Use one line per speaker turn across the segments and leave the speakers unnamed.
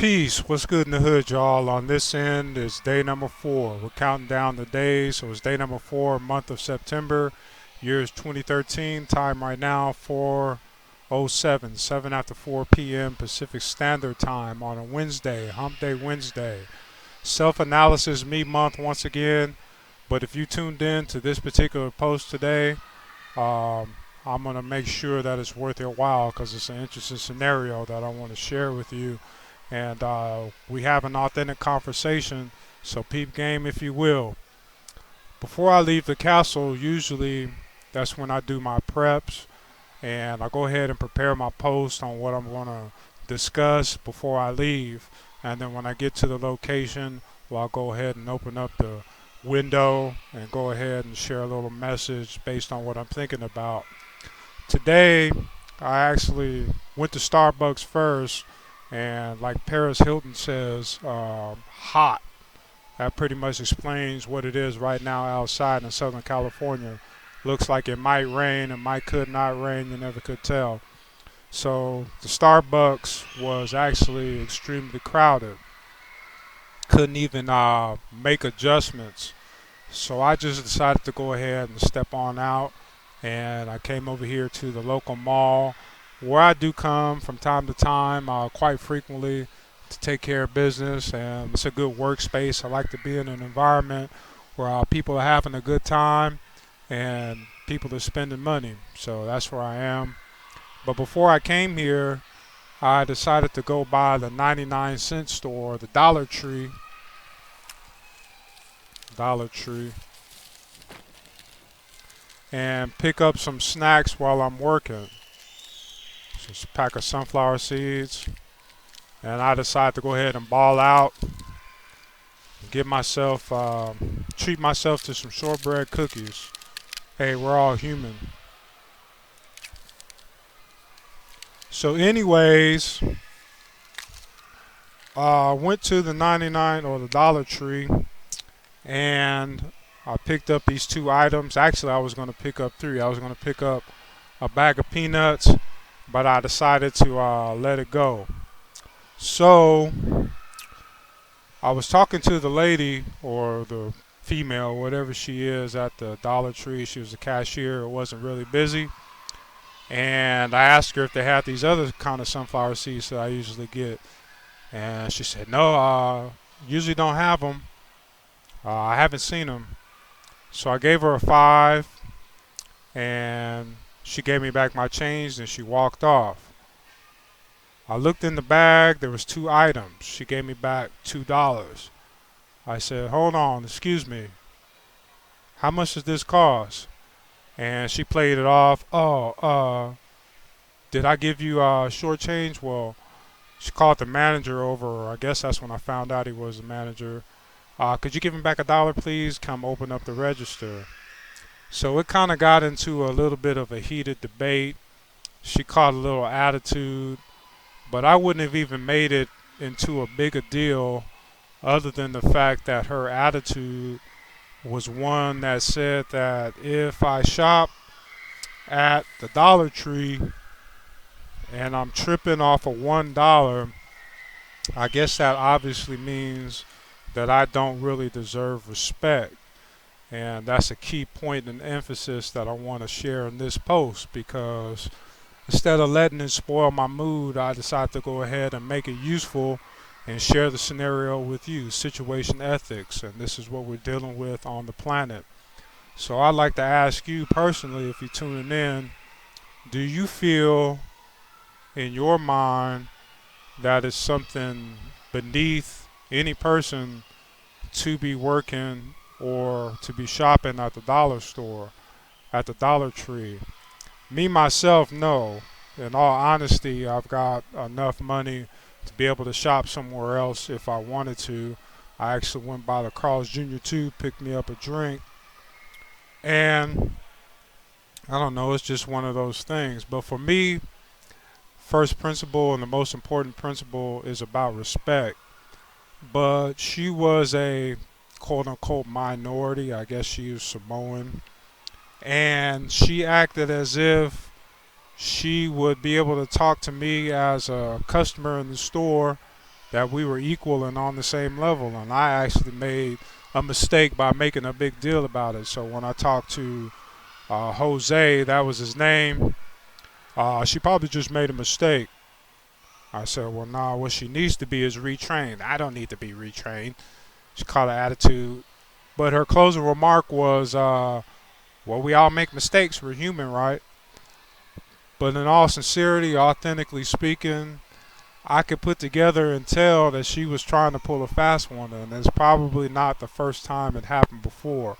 Peace. What's good in the hood, y'all? On this end is day number 4. We're counting down the days, so it's day number 4, month of September. Year is 2013. Time right now 4:07, 7 after 4 p.m. Pacific Standard Time on a Wednesday, Hump Day Wednesday. Self-analysis me month once again. But if you tuned in to this particular post today, I'm gonna make sure that it's worth your while because it's an interesting scenario that I want to share with you and we have an authentic conversation. So peep game, if you will. Before I leave the castle, usually that's when I do my preps, and I go ahead and prepare my post on what I'm going to discuss before I leave. And then when I get to the location, well, I'll go ahead and open up the window and go ahead and share a little message based on what I'm thinking about. Today, I actually went to Starbucks first, and like Paris Hilton says, hot. That pretty much explains what it is right now outside in Southern California. Looks like it might rain, it might could not rain, you never could tell. So the Starbucks was actually extremely crowded. Couldn't even make adjustments. So I just decided to go ahead and step on out, and I came over here to the local mall where I do come from time to time, quite frequently, to take care of business, and it's a good workspace. I like to be in an environment where people are having a good time and people are spending money. So that's where I am. But before I came here, I decided to go by the 99-cent store, the Dollar Tree, and pick up some snacks while I'm working. Just a pack of sunflower seeds, and I decided to go ahead and ball out, give myself, treat myself to some shortbread cookies. Hey, we're all human. So, anyways, went to the 99 or the Dollar Tree, and I picked up these two items. Actually, I was going to pick up three. I was going to pick up a bag of peanuts, but I decided to let it go. So I was talking to the lady or the female, whatever she is, at the Dollar Tree. She was a cashier. It wasn't really busy. And I asked her if they had these other kind of sunflower seeds that I usually get. And she said, no, usually don't have them. I haven't seen them. So I gave her a 5, and she gave me back my change, and she walked off. I looked in the bag. There was 2 items. She gave me back $2. I said, hold on, excuse me. How much does this cost? And she played it off. Oh, did I give you short change? Well, she called the manager over. I guess that's when I found out he was the manager. Could you give him back $1, please? Come open up the register. So it kind of got into a little bit of a heated debate. She caught a little attitude, but I wouldn't have even made it into a bigger deal other than the fact that her attitude was one that said that if I shop at the Dollar Tree and I'm tripping off of $1, I guess that obviously means that I don't really deserve respect. And that's a key point and emphasis that I want to share in this post, because instead of letting it spoil my mood, I decided to go ahead and make it useful and share the scenario with you. Situation ethics, and this is what we're dealing with on the planet. So I'd like to ask you personally, if you're tuning in, do you feel in your mind that it's something beneath any person to be working or to be shopping at the dollar store, at the Dollar Tree? Me, myself, no. In all honesty, I've got enough money to be able to shop somewhere else if I wanted to. I actually went by the Carl's Jr. too, picked me up a drink, and I don't know, it's just one of those things. But for me, first principle and the most important principle is about respect. But she was a quote unquote minority. I guess she was Samoan. And she acted as if she would be able to talk to me as a customer in the store that we were equal and on the same level. And I actually made a mistake by making a big deal about it. So when I talked to Jose, that was his name, she probably just made a mistake. I said, well, nah, what she needs to be is retrained. I don't need to be retrained. She called it attitude. But her closing remark was, well, we all make mistakes. We're human, right? But in all sincerity, authentically speaking, I could put together and tell that she was trying to pull a fast one, and it's probably not the first time it happened before.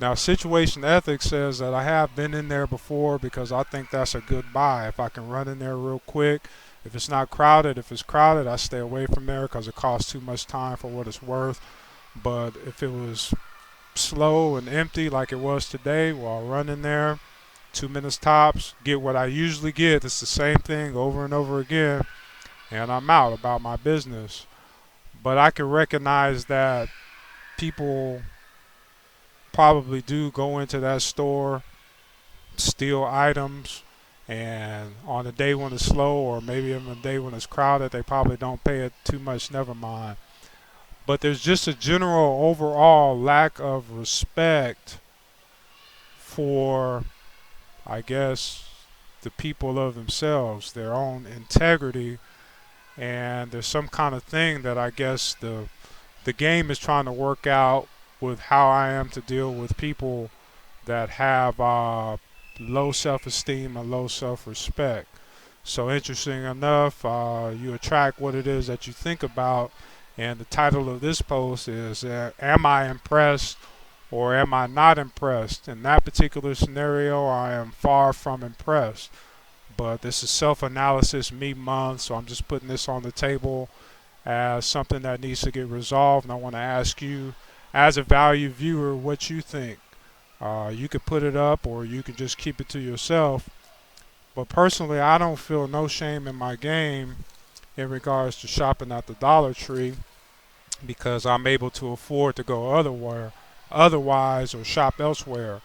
Now, situation ethics says that I have been in there before because I think that's a good buy. If I can run in there real quick, if it's not crowded, if it's crowded, I stay away from there because it costs too much time for what it's worth. But if it was slow and empty like it was today, well, I'll run in there, 2 minutes tops, get what I usually get. It's the same thing over and over again, and I'm out about my business. But I can recognize that people probably do go into that store, steal items, and on a day when it's slow or maybe on a day when it's crowded, they probably don't pay it too much, never mind. But there's just a general overall lack of respect for, I guess, the people of themselves, their own integrity, and there's some kind of thing that I guess the game is trying to work out with how I am to deal with people that have low self-esteem and low self-respect. So interesting enough, you attract what it is that you think about, and the title of this post is Am I Impressed or Am I Not Impressed? In that particular scenario, I am far from impressed. But this is self-analysis me month, so I'm just putting this on the table as something that needs to get resolved. And I want to ask you, as a value viewer, what you think. You could put it up or you could just keep it to yourself. But personally, I don't feel no shame in my game in regards to shopping at the Dollar Tree because I'm able to afford to go otherwise or shop elsewhere.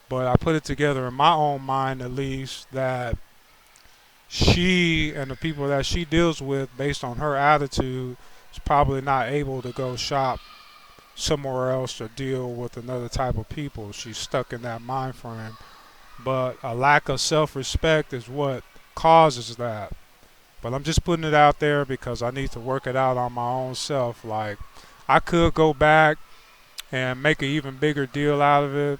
But I put it together in my own mind, at least, that she and the people that she deals with, based on her attitude, is probably not able to go shop somewhere else or deal with another type of people. She's stuck in that mind frame. But a lack of self-respect is what causes that. But I'm just putting it out there because I need to work it out on my own self. Like, I could go back and make an even bigger deal out of it.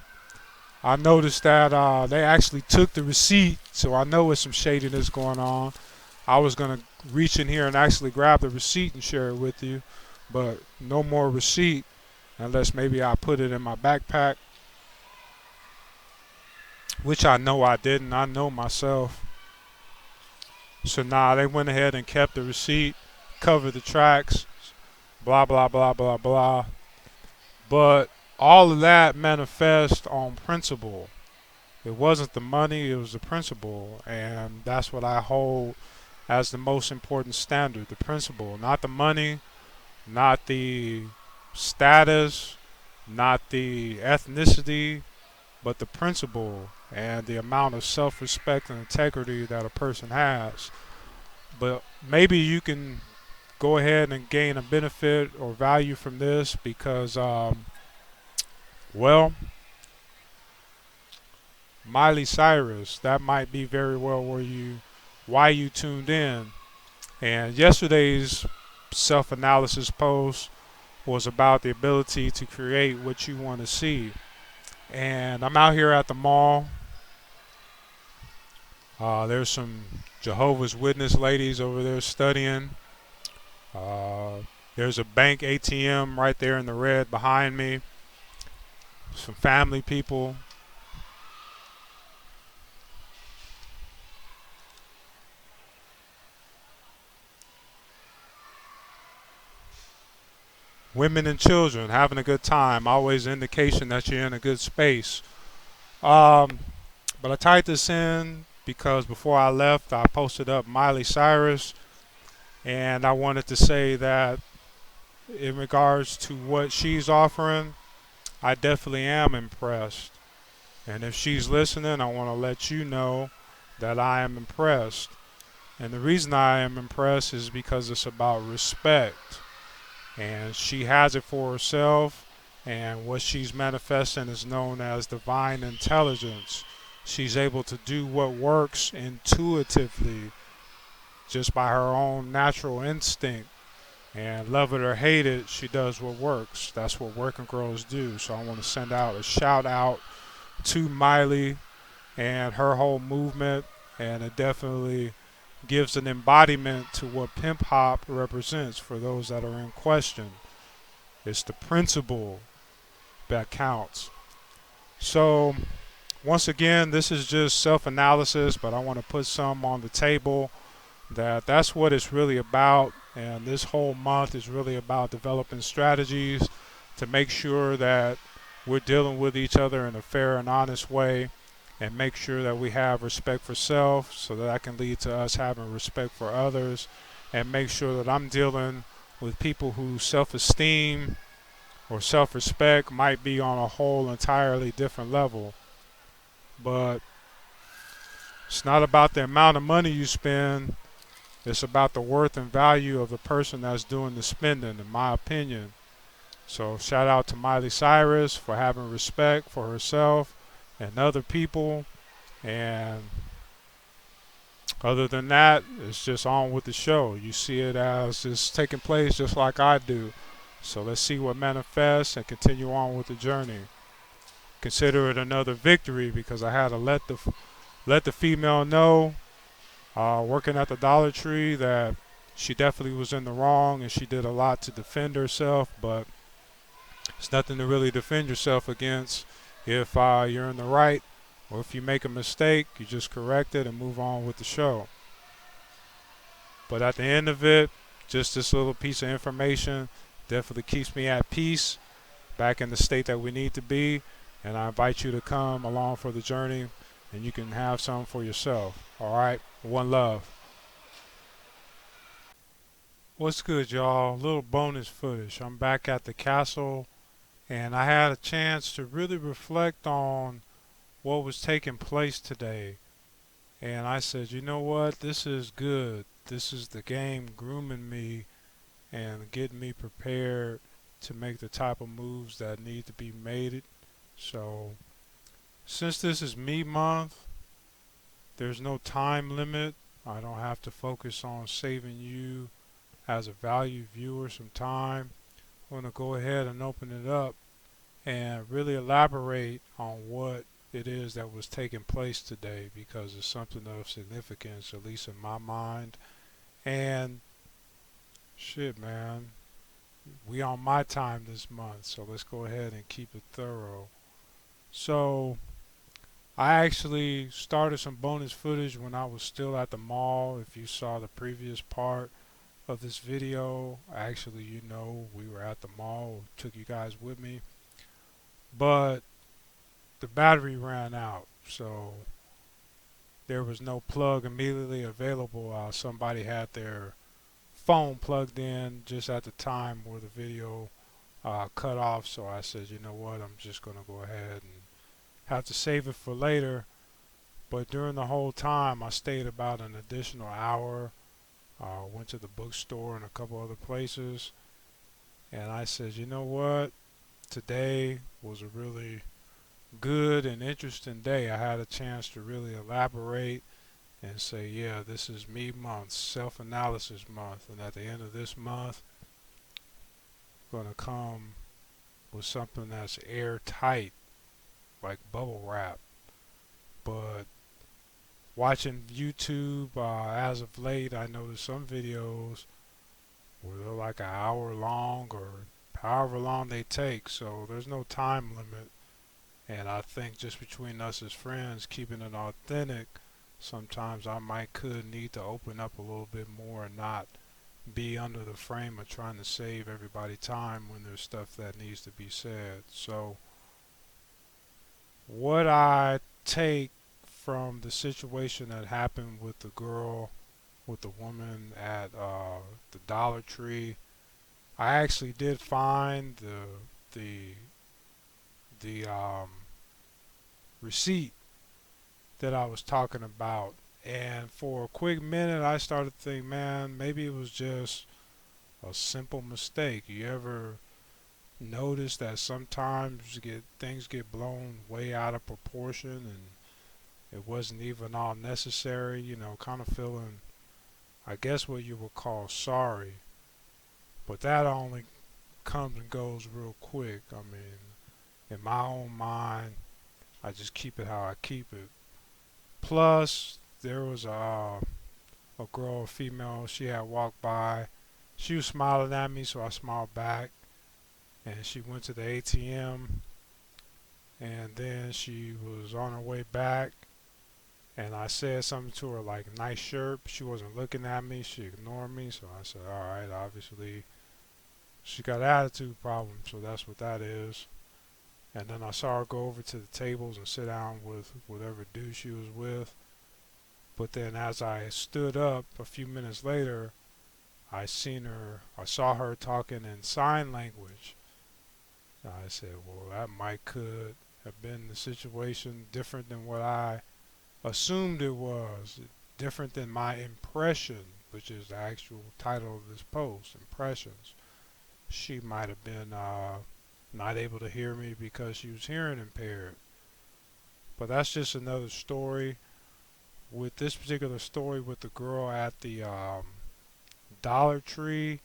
I noticed that they actually took the receipt, so I know there's some shadiness going on. I was going to reach in here and actually grab the receipt and share it with you, but no more receipt unless maybe I put it in my backpack, which I know I didn't. I know myself. So nah, they went ahead and kept the receipt, covered the tracks, blah, blah, blah, blah, blah. But all of that manifests on principle. It wasn't the money, it was the principle. And that's what I hold as the most important standard, the principle. Not the money, not the status, not the ethnicity, but the principle and the amount of self-respect and integrity that a person has. But maybe you can go ahead and gain a benefit or value from this because, well, Miley Cyrus, that might be very well why you tuned in. And yesterday's self-analysis post was about the ability to create what you want to see. And I'm out here at the mall. There's some Jehovah's Witness ladies over there studying. There's a bank ATM right there in the red behind me. Some family people. Women and children having a good time. Always an indication that you're in a good space. But I typed this in because before I left, I posted up Miley Cyrus. And I wanted to say that in regards to what she's offering, I definitely am impressed. And if she's listening, I want to let you know that I am impressed. And the reason I am impressed is because it's about respect. And she has it for herself. And what she's manifesting is known as divine intelligence. She's able to do what works intuitively just by her own natural instinct. And love it or hate it, she does what works. That's what working girls do. So I want to send out a shout out to Miley and her whole movement. And it definitely gives an embodiment to what pimp hop represents for those that are in question. It's the principle that counts. So, once again, this is just self analysis, but I want to put some on the table that's what it's really about. And this whole month is really about developing strategies to make sure that we're dealing with each other in a fair and honest way, and make sure that we have respect for self so that can lead to us having respect for others, and make sure that I'm dealing with people whose self-esteem or self-respect might be on a whole entirely different level. But it's not about the amount of money you spend. It's about the worth and value of the person that's doing the spending, in my opinion. So shout out to Miley Cyrus for having respect for herself and other people. And other than that, it's just on with the show. You see it as it's taking place just like I do. So let's see what manifests and continue on with the journey. Consider it another victory because I had to let the female know, working at the Dollar Tree, that she definitely was in the wrong and she did a lot to defend herself. But it's nothing to really defend yourself against if you're in the right, or if you make a mistake, you just correct it and move on with the show. But at the end of it, just this little piece of information definitely keeps me at peace, back in the state that we need to be. And I invite you to come along for the journey, and you can have some for yourself. All right? One love. What's good, y'all? Little bonus footage. I'm back at the castle, and I had a chance to really reflect on what was taking place today. And I said, you know what? This is good. This is the game grooming me and getting me prepared to make the type of moves that need to be made. So, since this is me month, there's no time limit. I don't have to focus on saving you as a valued viewer some time. I'm going to go ahead and open it up and really elaborate on what it is that was taking place today, because it's something of significance, at least in my mind. And shit, man, we on my time this month, so let's go ahead and keep it thorough. So I actually started some bonus footage when I was still at the mall. If you saw the previous part of this video, actually, we were at the mall, took you guys with me, but the battery ran out, so there was no plug immediately available. Somebody had their phone plugged in just at the time where the video cut off, so I said, you know what, I'm just going to go ahead and have to save it for later. But during the whole time, I stayed about an additional hour, went to the bookstore and a couple other places, and I said, you know what, today was a really good and interesting day. I had a chance to really elaborate and say, yeah, this is me month, self-analysis month, and at the end of this month, I'm going to come with something that's airtight, like bubble wrap. But watching YouTube, as of late, I noticed some videos where they're like an hour long or however long they take, so there's no time limit. And I think just between us as friends, keeping it authentic, sometimes I could need to open up a little bit more and not be under the frame of trying to save everybody time when there's stuff that needs to be said. So what I take from the situation that happened with the girl, with the woman at the Dollar Tree, I actually did find the receipt that I was talking about, And for a quick minute, I started to think, man, maybe it was just a simple mistake. You ever notice that sometimes things get blown way out of proportion and it wasn't even all necessary, kind of feeling, I guess, what you would call sorry. But that only comes and goes real quick. I mean, in my own mind, I just keep it how I keep it. Plus, there was a girl, a female, she had walked by. She was smiling at me, so I smiled back. And she went to the ATM, and then she was on her way back. And I said something to her like, nice shirt. She wasn't looking at me. She ignored me. So I said, all right, obviously she got attitude problems. So that's what that is. And then I saw her go over to the tables and sit down with whatever dude she was with. But then as I stood up a few minutes later, I saw her talking in sign language. I said, well, that might could have been the situation different than what I assumed it was, different than my impression, which is the actual title of this post, Impressions. She might have been not able to hear me because she was hearing impaired. But that's just another story. With this particular story with the girl at the Dollar Tree,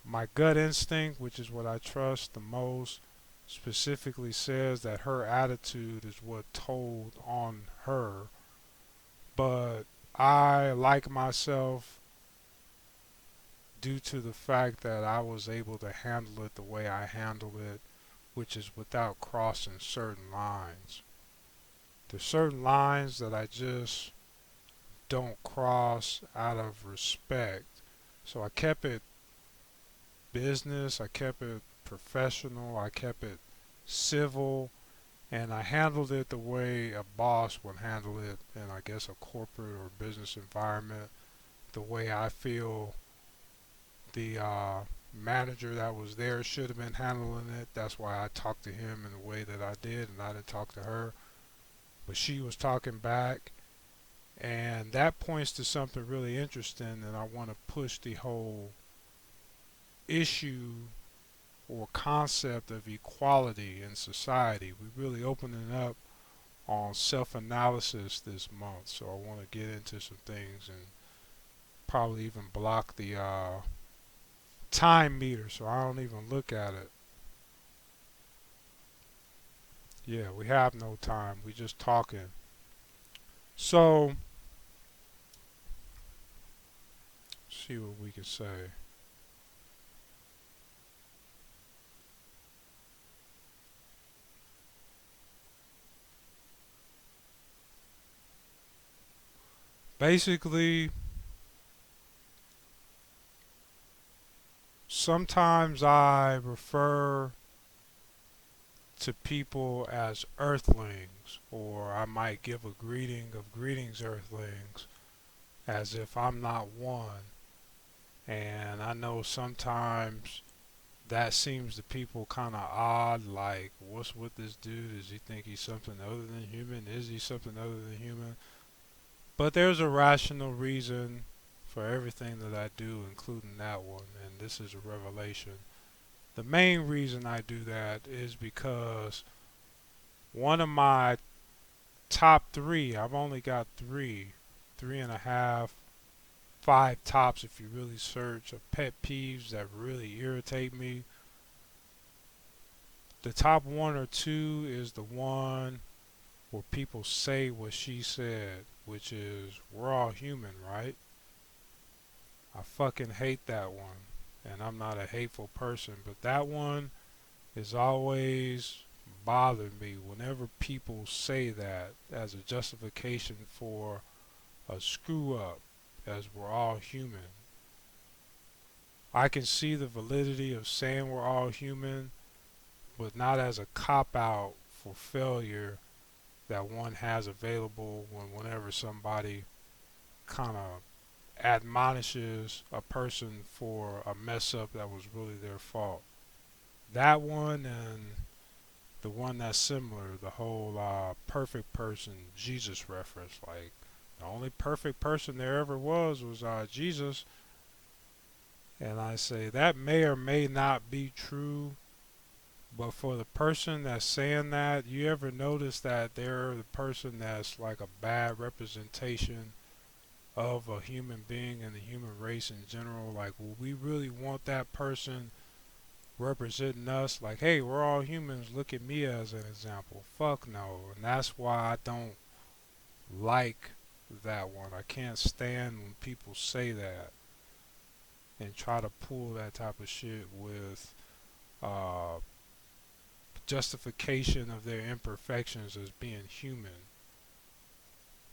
my gut instinct, which is what I trust the most, specifically says that her attitude is what told on her. But I like myself due to the fact that I was able to handle it the way I handle it, which is without crossing certain lines. There's certain lines that I just don't cross out of respect. So I kept it business, I kept it professional, I kept it civil, and I handled it the way a boss would handle it in, I guess, a corporate or business environment, the way I feel the manager that was there should have been handling it. That's why I talked to him in the way that I did, and I didn't talk to her. But she was talking back, and that points to something really interesting, and I want to push the whole issue or concept of equality in society. We're really opening up on self-analysis this month, so I want to get into some things and probably even block the time meter so I don't even look at it. Yeah, we have no time. We just talking. So, see what we can say. Basically, sometimes I refer to people as earthlings, or I might give a greeting of greetings, earthlings, as if I'm not one. And I know sometimes that seems to people kind of odd, like, what's with this dude? Does he think he's something other than human? Is he something other than human? But there's a rational reason for everything that I do, including that one, and this is a revelation. The main reason I do that is because one of my top three, I've only got three, three and a half, five tops if you really search, of pet peeves that really irritate me. The top one or two is the one where people say what she said, which is, we're all human, right? I fucking hate that one. And I'm not a hateful person, but that one is always bothered me whenever people say that as a justification for a screw up, as we're all human. I can see the validity of saying we're all human, but not as a cop out for failure that one has available whenever somebody kind of admonishes a person for a mess up that was really their fault. That one and the one that's similar, the whole perfect person Jesus reference, like The only perfect person there ever was Jesus. And I say that may or may not be true, but for the person that's saying that, you ever notice that they're the person that's like a bad representation of a human being and the human race in general? Like, will we really want that person representing us? Like, hey, we're all humans, look at me as an example. Fuck no. And that's why I don't like that one. I can't stand when people say that and try to pull that type of shit with uh, justification of their imperfections as being human.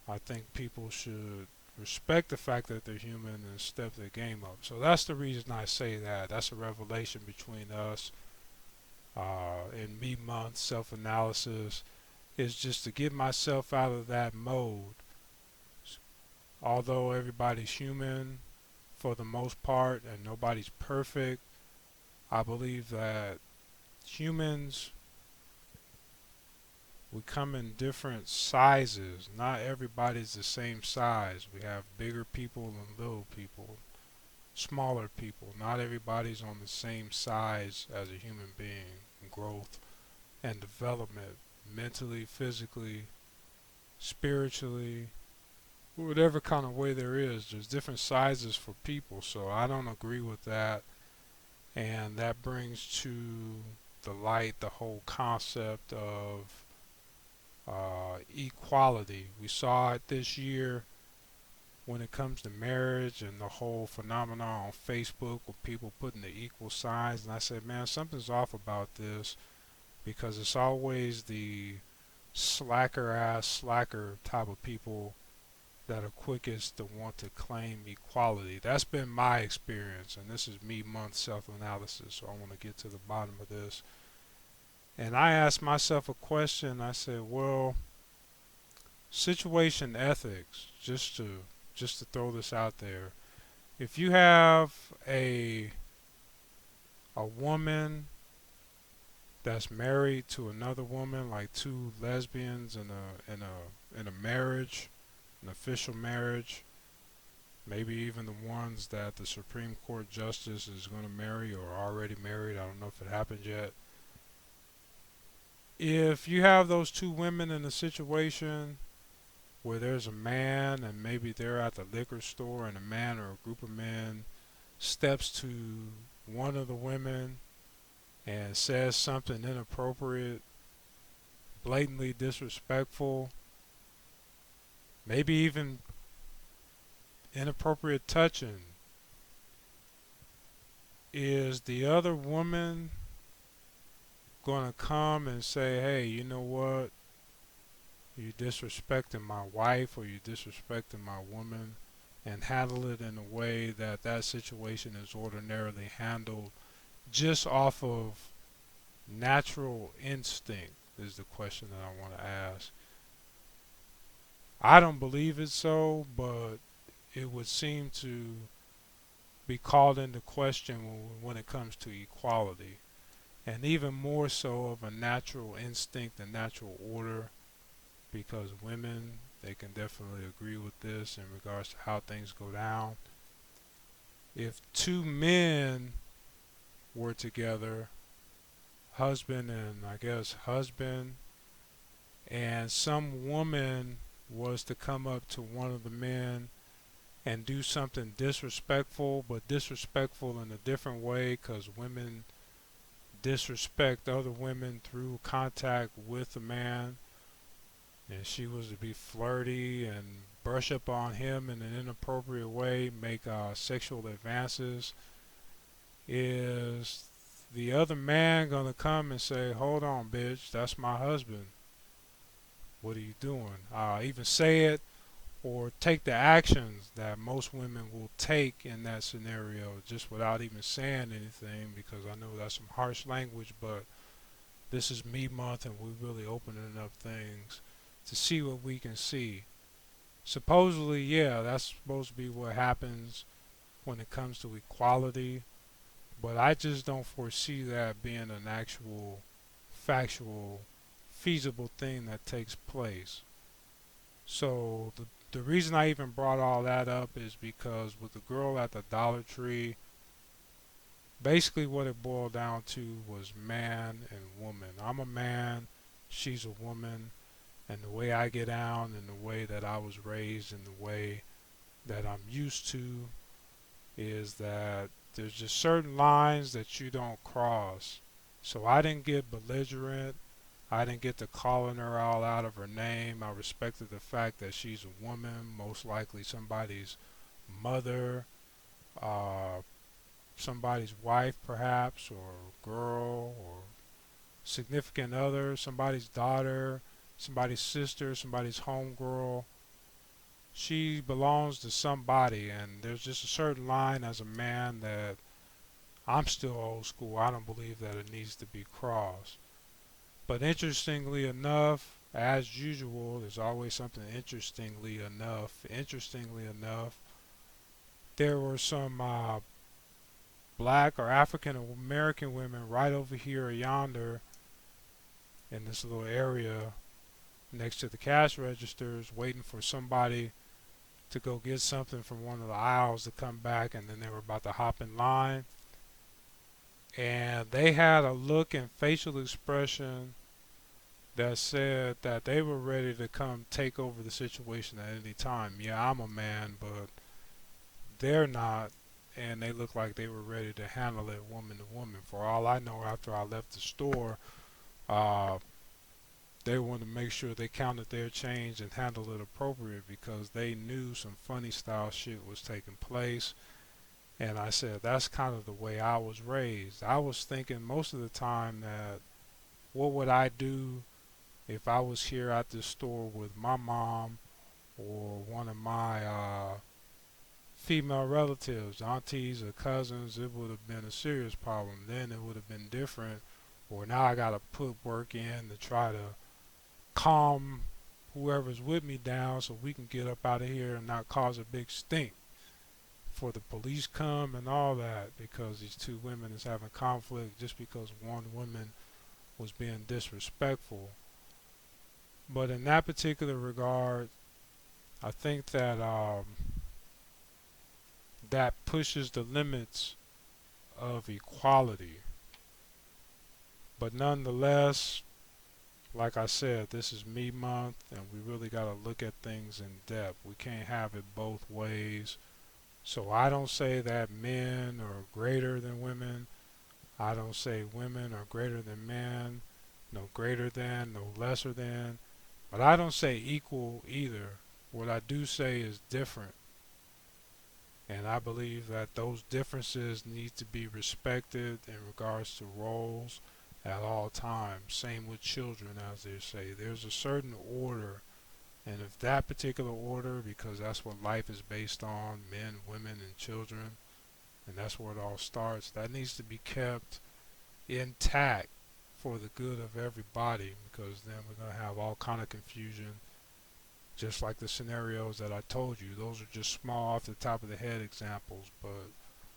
I think people should respect the fact that they're human and step their game up. So that's the reason I say that. That's a revelation between us in me month self-analysis, is just to get myself out of that mode. Although everybody's human for the most part and nobody's perfect, I believe that humans, we come in different sizes. Not everybody's the same size. We have bigger people and little people, smaller people. Not everybody's on the same size as a human being. Growth and development, mentally, physically, spiritually, whatever kind of way there is. There's different sizes for people, so I don't agree with that. And that brings to the light the whole concept of equality. We saw it this year when it comes to marriage and the whole phenomenon on Facebook with people putting the equal signs. And I said, man, something's off about this, because it's always the slacker type of people that are quickest to want to claim equality. That's been my experience, and this is me month self-analysis, so I want to get to the bottom of this. And I asked myself a question. I said, well, situation ethics, just to throw this out there. If you have a woman that's married to another woman, like two lesbians in a marriage, an official marriage, maybe even the ones that the Supreme Court justice is going to marry or already married. I don't know if it happened yet. If you have those two women in a situation where there's a man and maybe they're at the liquor store and a man or a group of men steps to one of the women and says something inappropriate, blatantly disrespectful, maybe even inappropriate touching, is the other woman going to come and say, hey, you know what? You disrespecting my wife or you disrespecting my woman, and handle it in a way that that situation is ordinarily handled just off of natural instinct, is the question that I want to ask. I don't believe it so, but it would seem to be called into question when it comes to equality, and even more so of a natural instinct and natural order, because women, they can definitely agree with this in regards to how things go down. If two men were together, husband and I guess husband, and some woman was to come up to one of the men and do something disrespectful, but disrespectful in a different way, because women disrespect other women through contact with a man, and she was to be flirty and brush up on him in an inappropriate way, make sexual advances, is the other man gonna come and say, hold on, bitch, that's my husband, what are you doing? Even say it or take the actions that most women will take in that scenario just without even saying anything, because I know that's some harsh language, but this is me month and we're really opening up things to see what we can see. Supposedly, yeah, that's supposed to be what happens when it comes to equality, but I just don't foresee that being an actual, factual, feasible thing that takes place. So the the reason I even brought all that up is because with the girl at the Dollar Tree, basically what it boiled down to was man and woman. I'm a man, she's a woman, and the way I get down and the way that I was raised and the way that I'm used to is that there's just certain lines that you don't cross. So I didn't get belligerent. I didn't get to calling her all out of her name. I respected the fact that she's a woman, most likely somebody's mother, uh, somebody's wife perhaps, or girl, or significant other, somebody's daughter, somebody's sister, somebody's homegirl. She belongs to somebody, and there's just a certain line as a man that I'm still old school. I don't believe that it needs to be crossed. But interestingly enough, as usual, there's always something interestingly enough. Interestingly enough, there were some black or African American women right over here yonder in this little area next to the cash registers waiting for somebody to go get something from one of the aisles to come back, and then they were about to hop in line. And they had a look and facial expression that said that they were ready to come take over the situation at any time. Yeah, I'm a man, but they're not, and they looked like they were ready to handle it woman to woman. For all I know, after I left the store, uh, they wanted to make sure they counted their change and handled it appropriate because they knew some funny style shit was taking place. And I said, that's kind of the way I was raised. I was thinking most of the time that what would I do if I was here at this store with my mom or one of my female relatives, aunties or cousins. It would have been a serious problem. Then it would have been different. Or now I got to put work in to try to calm whoever's with me down so we can get up out of here and not cause a big stink for the police come and all that, because these two women is having conflict just because one woman was being disrespectful. But in that particular regard, I think that that pushes the limits of equality. But nonetheless, like I said, this is me month, and we really got to look at things in depth. We can't have it both ways. So I don't say that men are greater than women. I don't say women are greater than men. No greater than, no lesser than. But I don't say equal either. What I do say is different. And I believe that those differences need to be respected in regards to roles at all times. Same with children, as they say. There's a certain order, and if that particular order, because that's what life is based on, men, women, and children, and that's where it all starts, that needs to be kept intact for the good of everybody, because then we're going to have all kind of confusion, just like the scenarios that I told you. Those are just small off the top of the head examples, but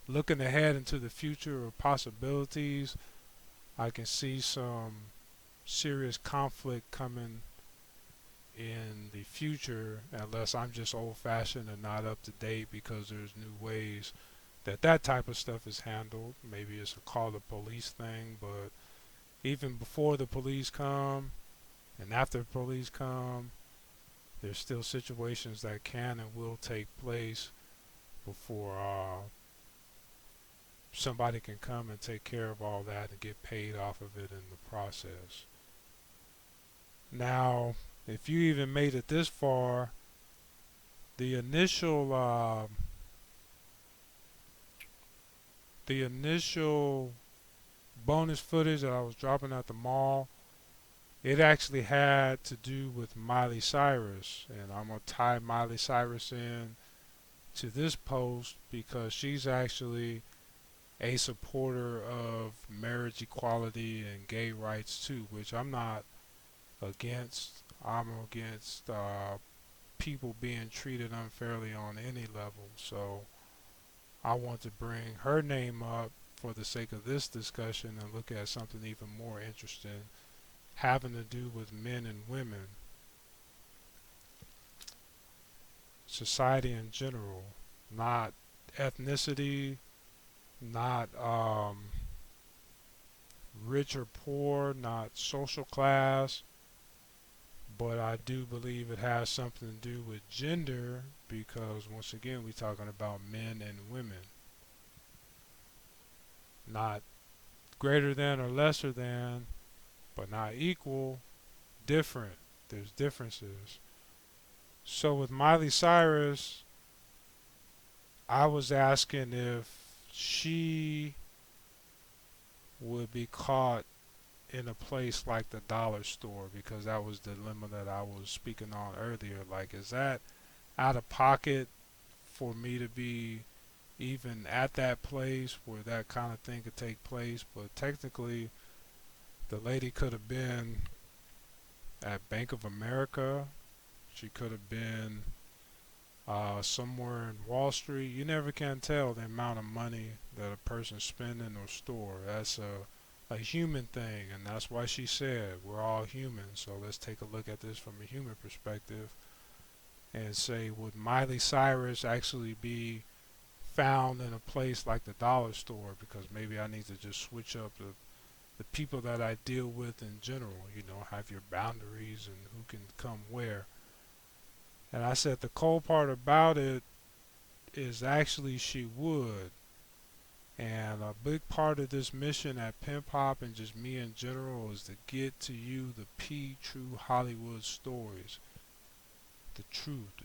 looking ahead into the future of possibilities, I can see some serious conflict coming in the future, unless I'm just old-fashioned and not up to date, because there's new ways that that type of stuff is handled. Maybe it's a call the police thing, but even before the police come and after the police come, there's still situations that can and will take place before somebody can come and take care of all that and get paid off of it in the process. Now, if you even made it this far, the initial bonus footage that I was dropping at the mall, it actually had to do with Miley Cyrus, and I'm gonna tie Miley Cyrus in to this post because she's actually a supporter of marriage equality and gay rights too, which I'm not against. I'm against people being treated unfairly on any level. So I want to bring her name up for the sake of this discussion and look at something even more interesting having to do with men and women. society in general, not ethnicity, not rich or poor, not social class, but I do believe it has something to do with gender because once again we're talking about men and women, not greater than or lesser than, but not equal, different. There's differences. So with Miley Cyrus, I was asking if she would be caught in a place like the dollar store because that was the dilemma that I was speaking on earlier. Like, is that out of pocket for me to be even at that place where that kind of thing could take place? But technically, the lady could have been at Bank of America. She could have been somewhere in Wall Street. You never can tell the amount of money that a person's spending or store. That's a human thing, and that's why she said we're all human. So let's take a look at this from a human perspective and say, would Miley Cyrus actually be found in a place like the dollar store? Because maybe I need to just switch up the people that I deal with in general. You know, have your boundaries and who can come where. And I said the cool part about it is actually she would. And a big part of this mission at Pimp Hop and just me in general is to get to you the True Hollywood stories. The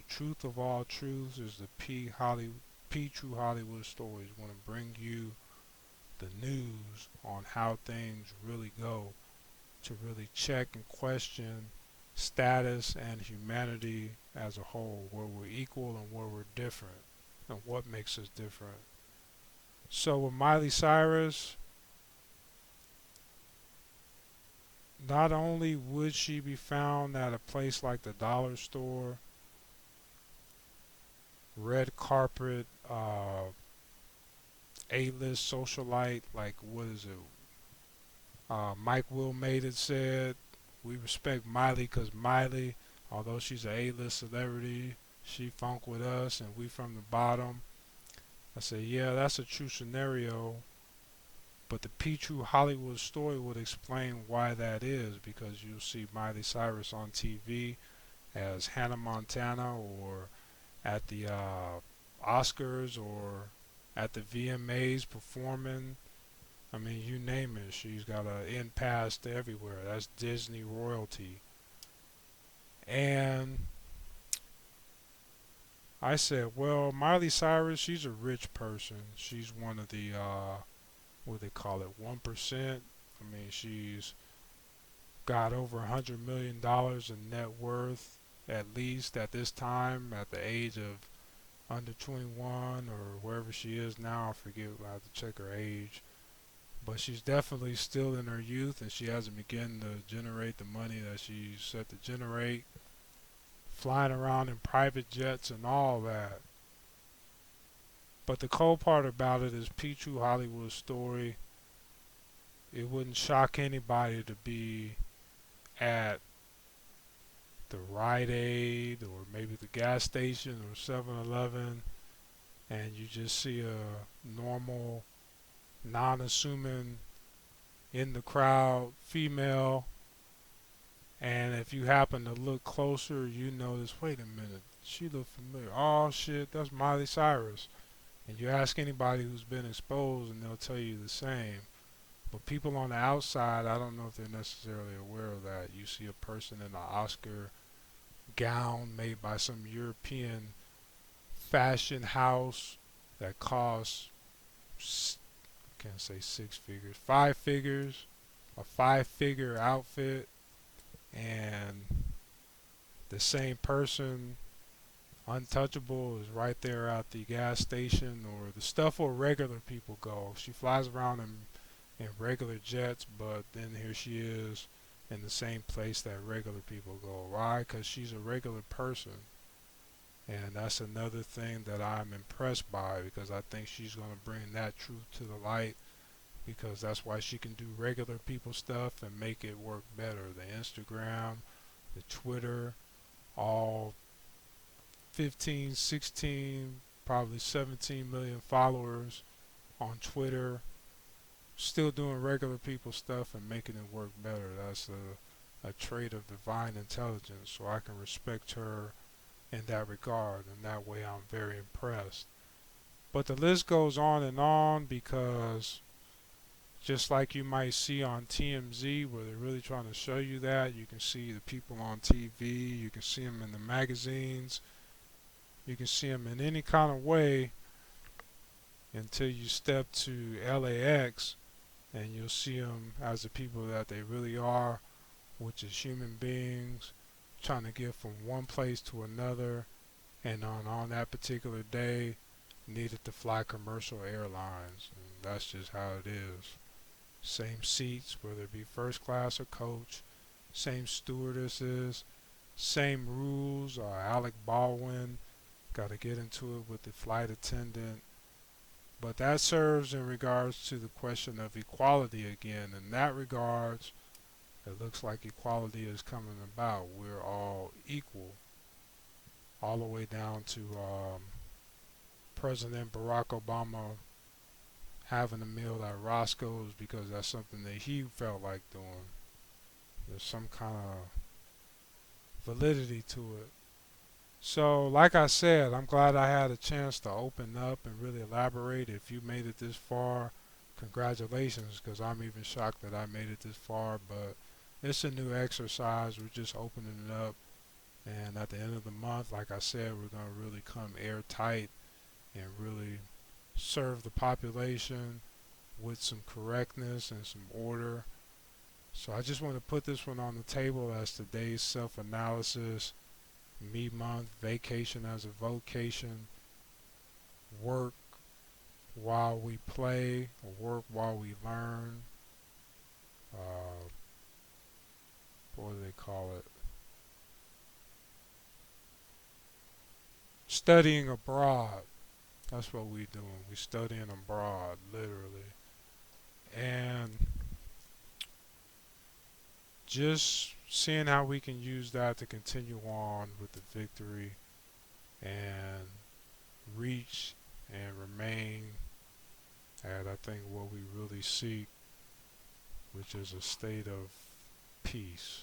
truth of all truths is the True Hollywood stories. I want to bring you the news on how things really go, to really check and question status and humanity as a whole, where we're equal and where we're different, and what makes us different. So with Miley Cyrus, not only would she be found at a place like the dollar store, red carpet, A-list socialite, like what is it? Mike Will made it said, we respect Miley because Miley, although she's an A-list celebrity, she funk with us and we from the bottom. I said, yeah, that's a true scenario, but the True Hollywood story would explain why that is, because you'll see Miley Cyrus on TV as Hannah Montana or at the Oscars or at the VMAs performing. I mean, you name it, she's got an in pass to everywhere. That's Disney royalty. And I said, well, Miley Cyrus, she's a rich person. She's one of the, what do they call it, 1%. I mean, she's got over $100 million in net worth, at least at this time, at the age of under 21 or wherever she is now. I forget, I have to check her age. But she's definitely still in her youth, and she hasn't begun to generate the money that she's set to generate, flying around in private jets and all that. But the cool part about it is True Hollywood story. It wouldn't shock anybody to be at the Rite Aid or maybe the gas station or 7-Eleven, and you just see a normal, non-assuming, in the crowd female, and if you happen to look closer, you notice, wait a minute, she look familiar. Oh shit, that's Miley Cyrus. And you ask anybody who's been exposed, and they'll tell you the same. But people on the outside, I don't know if they're necessarily aware of that. You see a person in an Oscar gown made by some European fashion house that costs, I can't say 6 figures, 5 figures, a 5-figure outfit, and the same person, untouchable, is right there at the gas station or the stuff where regular people go. She flies around in regular jets, but then here she is in the same place that regular people go. Why? Because she's a regular person. And that's another thing that I'm impressed by, because I think she's going to bring that truth to the light, because that's why she can do regular people stuff and make it work better. The Instagram, the Twitter, all 15, 16, probably 17 million followers on Twitter, still doing regular people stuff and making it work better. That's a trait of divine intelligence, so I can respect her in that regard, and that way I'm very impressed. But the list goes on because just like you might see on TMZ, where they're really trying to show you that, you can see the people on TV, you can see them in the magazines, you can see them in any kind of way until you step to LAX and you'll see them as the people that they really are, which is human beings trying to get from one place to another, and on that particular day needed to fly commercial airlines, and that's just how it is. Same seats, whether it be first class or coach, same stewardesses, same rules. Alec Baldwin got to get into it with the flight attendant. But that serves in regards to the question of equality again. In that regards, it looks like equality is coming about. We're all equal, all the way down to President Barack Obama having a meal at Roscoe's because that's something that he felt like doing. There's some kind of validity to it. So, like I said, I'm glad I had a chance to open up and really elaborate. If you made it this far, congratulations, because I'm even shocked that I made it this far. But it's a new exercise. We're just opening it up. And at the end of the month, like I said, we're going to really come airtight and really serve the population with some correctness and some order. So I just want to put this one on the table as today's self-analysis, me month, vacation as a vocation, work while we play, or work while we learn. Uh, what do they call it? Studying abroad. That's what we doing. We studying abroad, literally. And just seeing how we can use that to continue on with the victory and reach and remain at, I think, what we really seek, which is a state of peace.